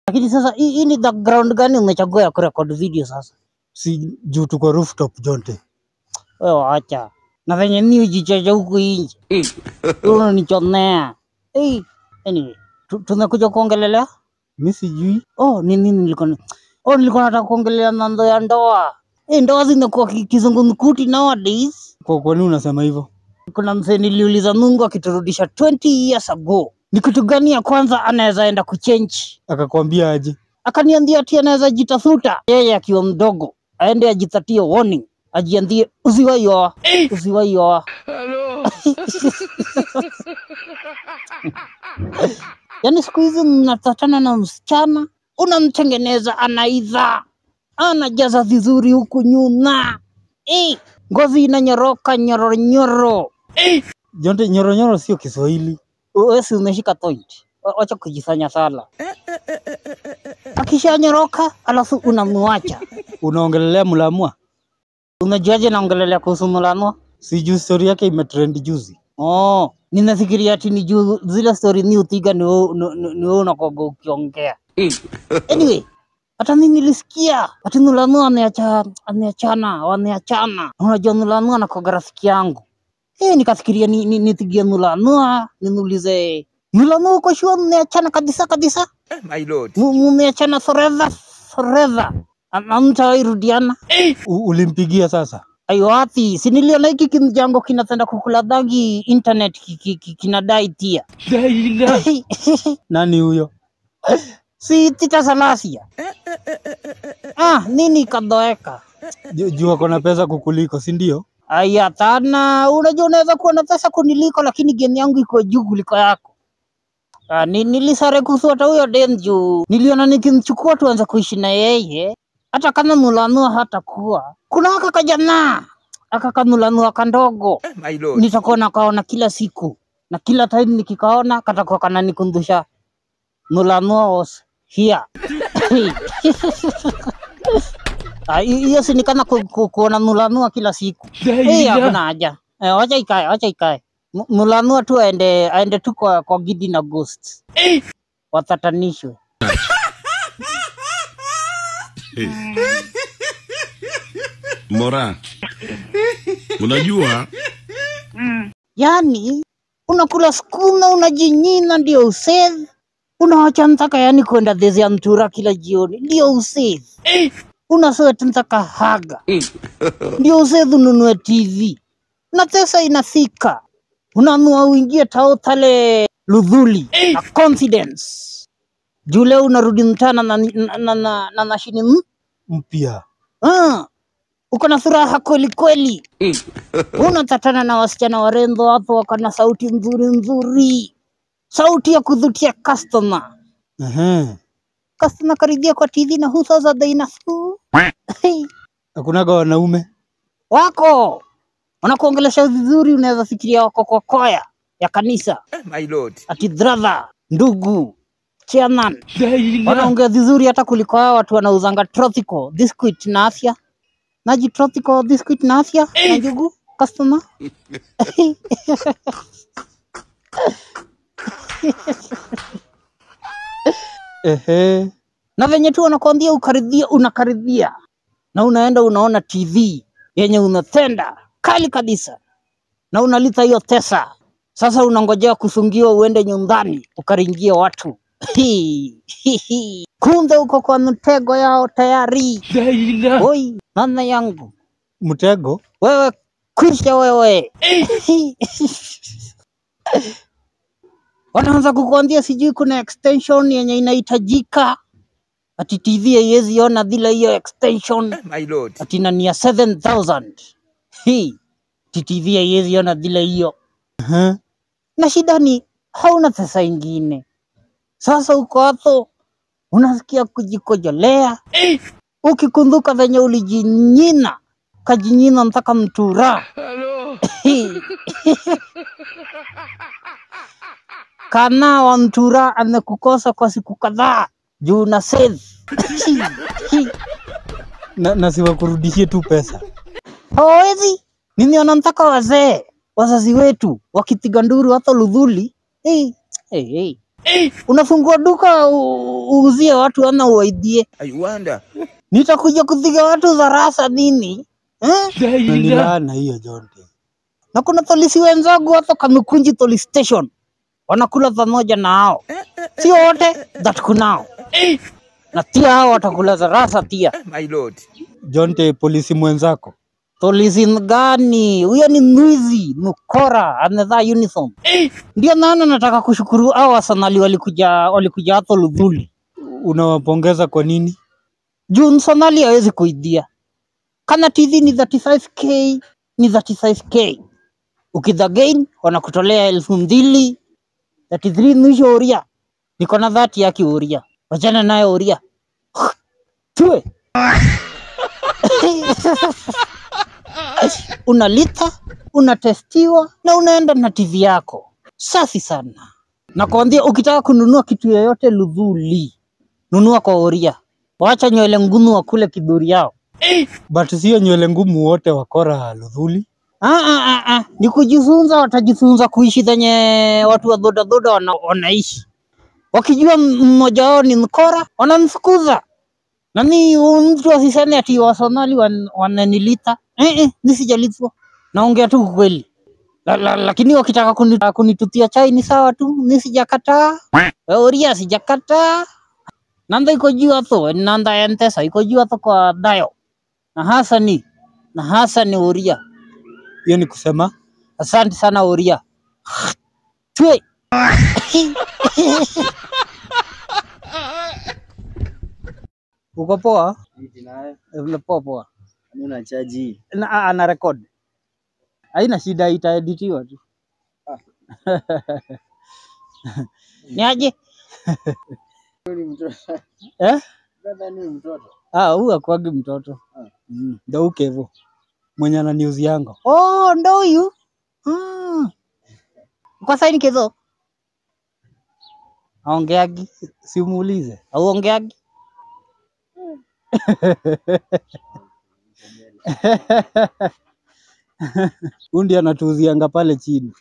Lakini sasa hii ni background gani umechagua ya kurekodi video sasa? Si juu tuko rooftop Jonte. Wewe acha. Na venye mimi ujichaja huku nje. Unanichonea. Anyway, tunakuja kuongelelea? Mimi sijui. Nilikuwa nataka kuongelea mambo ya ndoa. Ndoa zinakuwa kizungumkuti nowadays. Kwa nini unasema hivyo? Kuna mzee niliuliza Mungu akiturudisha 20 years ago. Ni kitu gani ya kwanza anaweza enda kuchange? Akakwambia aje? Akaniambia ati anaweza jitafuta yeye akiwa mdogo. Aende ajitatie warning. Ajiambie usiwaioa. Usiwaioa. Yaani siku hizi mnapatana na msichana, unamtengeneza anaidha. Anajaza vizuri huku nyuma. Ngozi inanyoroka nyoro. Jonte, nyoro sio Kiswahili. Wewe si umeshika point. Wacha kujifanya sala. Akishanyoroka alafu unamwacha. Unaongelelea Mulamwa? Umejuaje naongelelea kuhusu Mulamwa? Si juu story yake imetrend juzi. Ninafikiria ati ni juu zile story ni utiga ni wewe unakoga ukiongea. Anyway, hata mimi nilisikia ati Mulamwa wameachana. Unajua Mulamwa anakoga rafiki yangu. Nikafikiria nitigie Mulamwa, nimuulize Mulamwa uko sure mmeachana kabisa? My lord. Mmeachana forever. Hamtairudiana. Ulimpigia sasa? Ayo wapi? Si niliona hiki kimjango kinatenda kukula dagi internet kinadai tia. Nani huyo? Si Tita Salasia. Nini kadoeka? Juu ako na pesa kukuliko, si ndio? Aya tana, unajua unaweza kuwa na pesa kuniliko lakini game yangu iko juu kuliko yako. Nilisare kusuata huyo denju. Niliona nikimchukua tuanze kuishi na yeye. Hata kama Mulamwa hatakuwa. Kuna aka Mulamwa kandogo. My lord. Nitakuwa nakaona kila siku. Na kila time nikikaona katakuwa kananikumbusha Mulamwa was here. Hiyo si ni kama kuona Mulamwa kila siku. Hakuna haja. Wacha ikae. Mulamwa tu aende tu kwa Gidi na Ghost. Watatanishwe. Mora. Unajua? Yani, unakula skuma unajinyina ndio usave. Unawacha mtaka yani kwenda dhezi ya mtura kila jioni ndio usave. Unasweta mtaka haga. Ndio usave ununue TV. Na pesa inafika. Unaamua uingie tale Ludhuli na confidence. Jule unarudi mtana na mashini mpya. Uko na furaha kweli. Unatatana na wasichana warembo hapo wako na sauti nzuri. Sauti ya kuvutia customer. Customer karibia kwa TV na huso za bei nafuu. Hakunaga wanaume? Wako. Wanakuongelesha vizuri, unaweza fikiria wako kwa kwaya ya kanisa. My lord. Ati brother, ndugu, chairman. Wanaongea vizuri hata kuliko hao watu wanauzanga tropical biscuit na afya. Naji tropical biscuit na afya na njugu customer. Na venye tu wanakuambia unakaribia. Na unaenda unaona TV yenye unapenda kali kabisa. Na unalita hiyo pesa. Sasa unangojea kufungiwa uende nyumbani ukaringia watu. Kumbe uko kwa mtego yao tayari. Oi, mama yangu. Mtego? Wewe kwisha wewe. Wanaanza kukuambia sijui kuna extension yenye inahitajika. Ati TV haiwezi ona bila hiyo extension. My lord. Ati na ni ya 7,000. TV haiwezi ona bila hiyo. Na shida ni hauna pesa ingine. Sasa uko hapo unasikia kujikojolea. Ukikumbuka venye ulijinyina, kajinyina mpaka mtura. Kana wa mtura amekukosa kwa siku kadhaa juu na save. na siwakurudishie tu pesa. Hawezi. Mimi wanamtaka wazazi wetu wakipiga nduru hata Ludhuli. Unafungua duka uuzie watu ana uwaidie. I wonder. Nitakuja kuziga watu za rasa nini? Nilana hiyo Jonte. Na kuna polisi wenzangu hata Kamukunji Police Station. Wanakula pamoja na hao. Sio wote that kunao. Na pia hao watakula za rasa pia. My lord. Jonte, polisi mwenzako. Polisi gani? Huyo ni mwizi, mkora, amevaa uniform. Ndio maana nataka kushukuru hao Arsenal walikuja hapo Ludhuli. Unawapongeza kwa nini? Juu Arsenal hawezi kuidia. Kana TV ni 35k, ni 35k. Ukidagain wanakutolea 2,000. 33 mwisho Uria. Niko na 30 yake Uria. Wachana nayo Uria. Tuwe. Unalita, unatestiwa na unaenda na TV yako. Safi sana. Nakwambia ukitaka kununua kitu yoyote Ludhuli, nunua kwa Uria. Waacha nywele ngumu wa kule kiburi yao. But sio nywele ngumu wote wakora Ludhuli. Ni kujifunza, watajifunza kuishi zenye watu wa bodaboda wanaishi. Wakijua mmoja wao ni mkora, wanamfukuza. Nani mtu asiseme ati Wasomali wananilita. Nisijalitwa. Naongea tu kweli. Lakini wakitaka kunitutia chai ni sawa tu, nisijakataa. Uria sijakataa. Nanda iko juu hapo, nanda M-Pesa iko juu hapo kwa Dayo. Na Hasani Uria. Hiyo ni kusema Asante sana Uria. Twe. Uko poa? Poa. Una chaji. Ana record. Haina shida, itaeditiwa tu. Ni aje? Ni mtoto. Brother ni mtoto. Huyu akwagi mtoto. ndio ukevo mwenye na news yangu. Ndo huyu. Kwa saini kezo. Aongeagi, Simuulize. Auongeagi. Undi anatuuzianga pale chini.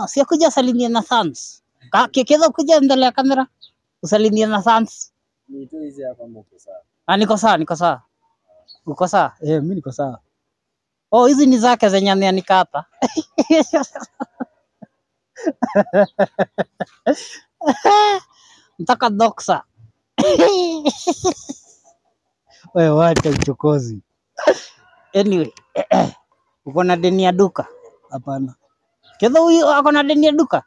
Si akuja salimia na fans. Kekezo kuja mbele ya kamera. Usalimia na fans. Nitoe hizi hapa mko sawa. Niko sawa. Uko sawa? Mimi niko sawa. Hizi ni zake zenye ameanika hapa. Mtaka doksa. Wewe wacha uchokozi. Anyway, uko na deni ya duka? Hapana. Kezo huyu ako na deni ya duka?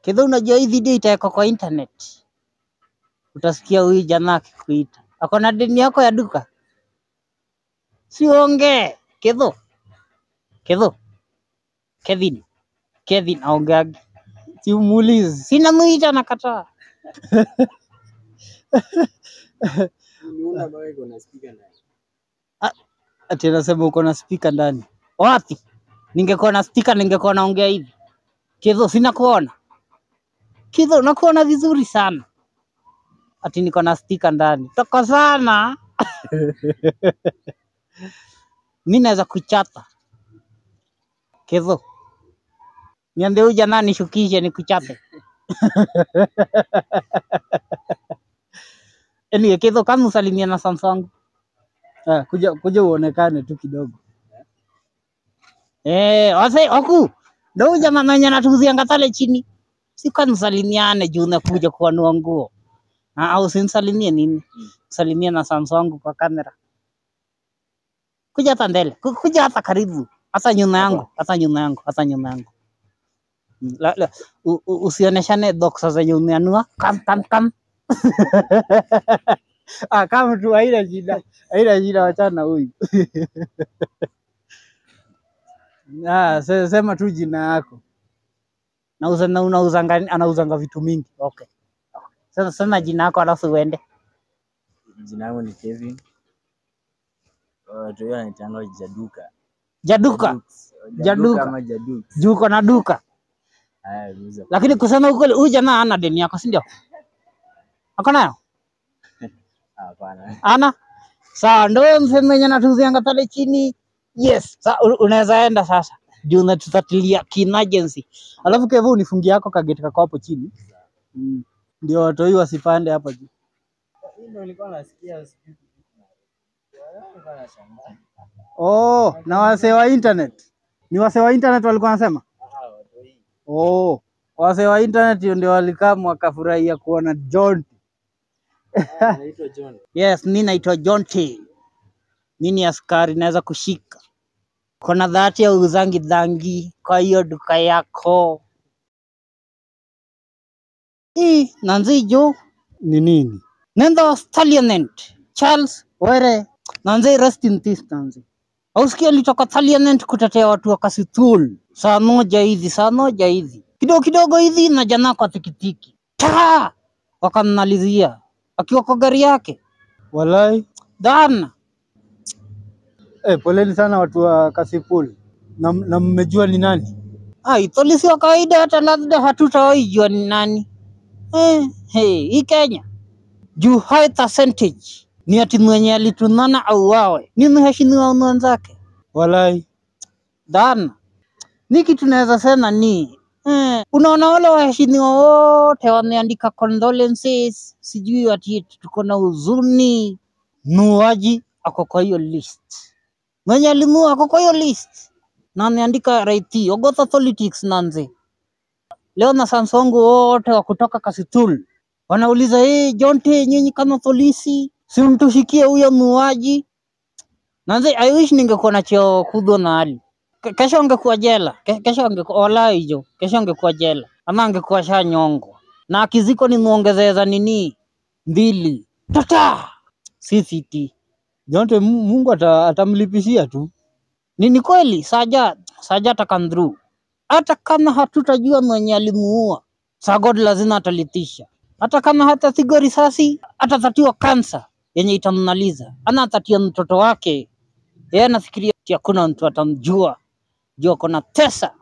Kezo unajua hii video itawekwa kwa internet. Utasikia huyu jamaa akikuita. Ako na deni yako ya duka? Siongee. Kevin aongeagi. Simuulize. Sina muita nakataa. Unaona wewe una speaker ndani. Ati nasema uko na speaker ndani. Wapi? Ningekuwa na speaker ningekuwa naongea hivi. Kezo sina kuona. Kezo nakuona vizuri sana. Ati niko na speaker ndani. Toka sana. Mimi naweza kuchata. Kezo. Niambie huyu jamaa nishukishe nikuchape. Anyway, Kezo kama usalimia na Samsung. Kuja uonekane tu kidogo. Wase oku. Ndio jamaa mwenye anatuuzia ngatale chini. Sikansalimiane juu unakuja kuanua nguo. Au sinsalimie nini? Salimia na Samsung kwa kamera. Kuja hata mbele. Kuja hata karibu. Hata nyuma yangu. Usioneshane doxa zenye umeanua. Kam. Kama tu haina shida wachana huyu. Sema tu jina yako. Anauzanga vitu mingi. Okay. Sasa sema jina yako alafu uende. Jina langu ni Kevin. Watu wengi wanitanga Jaduka. Jaduka ama Jaduka. Juko na duka. Lakini kusema ukweli huyu jamaa ana deni yako, si ndio? Ako nayo? Hapana. Ana? Sawa, ndio mseme mwenye anatuuzianga pale chini. Yes. Sasa unaweza enda sasa. Juu unatutatilia emergency. Alafu Kevo unifungia yako kageti kako hapo chini. Ndio watoi wasipande hapa juu. Ndio nilikuwa nasikia usiku. Nilikuwa nashangaa. Oh, na wase wa internet. Ni wase wa internet walikuwa wanasema? Watoi. Oh, wase wa internet ndio walikaa wakafurahia kuona John. Anaitwa John. Yes, mimi naitwa John T. Mimi ni askari naweza kushika. Kuna dhati ya uzangi dhangi kwa hiyo duka yako. Nanzi jo Ni nini? nenda Stalionent Charles Were nanzi rest in peace nanzi. Ausikia alitoka Stalionent kutetea watu wa Kasithul. Saa moja hivi. Kidogo hivi na jana kwa tikitiki. Ta! Wakamalizia akiwa kwa gari yake. Walai. Dana. Poleni sana watu wa Kasipul. Na mmejua ni nani? Polisi wa kawaida hata labda hatutawaijua ni nani. Hii Kenya. Juu high percentage ni ati mwenye alitunana au wawe. Ni mheshimiwa mwenzake. Walai. Dana. Niki tunaweza sema ni unaona wale waheshimiwa wote wameandika condolences, sijui ati tuko na huzuni. Muaji ako kwa hiyo list. Mwenye alimua ako kwa hiyo list. Na ameandika right. Ogotha politics nanze. Leo na Samsongu wote wa kutoka Kasithul wanauliza John T, nyinyi kama polisi si mtushikie huyo muaji. Nanze I wish ningekuwa na cheo kubwa na hali. Kesho angekuwa jela. Kesho angekuwa jela. Ama angekuwa shanyongo. Na akiziko ni muongezeza nini? 2. Tata. CCT. John T Mungu atamlipishia tu. Ni kweli Saja takandru. Hata kama hatutajua mwenye alimuua, God lazima atalitisha. Hata kama hata thigwa risasi, atatatiwa kansa yenye itamnaliza. Ana atatia mtoto wake. Yeye anafikiria hakuna mtu atamjua. Jua kuna pesa.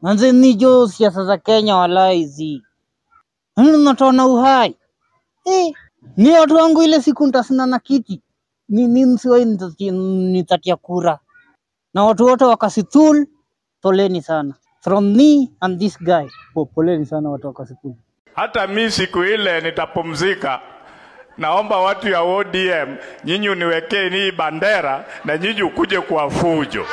Manze ni jo siasa za Kenya walai hizi. Unatona uhai. Ni watu wangu ile siku nitasina na kiti. Mimi msiwa nitatia kura. Na watu wote wa Kasithul, poleni sana. From me and this guy. Poleni sana watu wa Kasipul. Hata mimi siku ile nitapumzika. Naomba watu ya ODM nyinyi uniwekee hii bandera na nyinyi ukuje kwa fujo.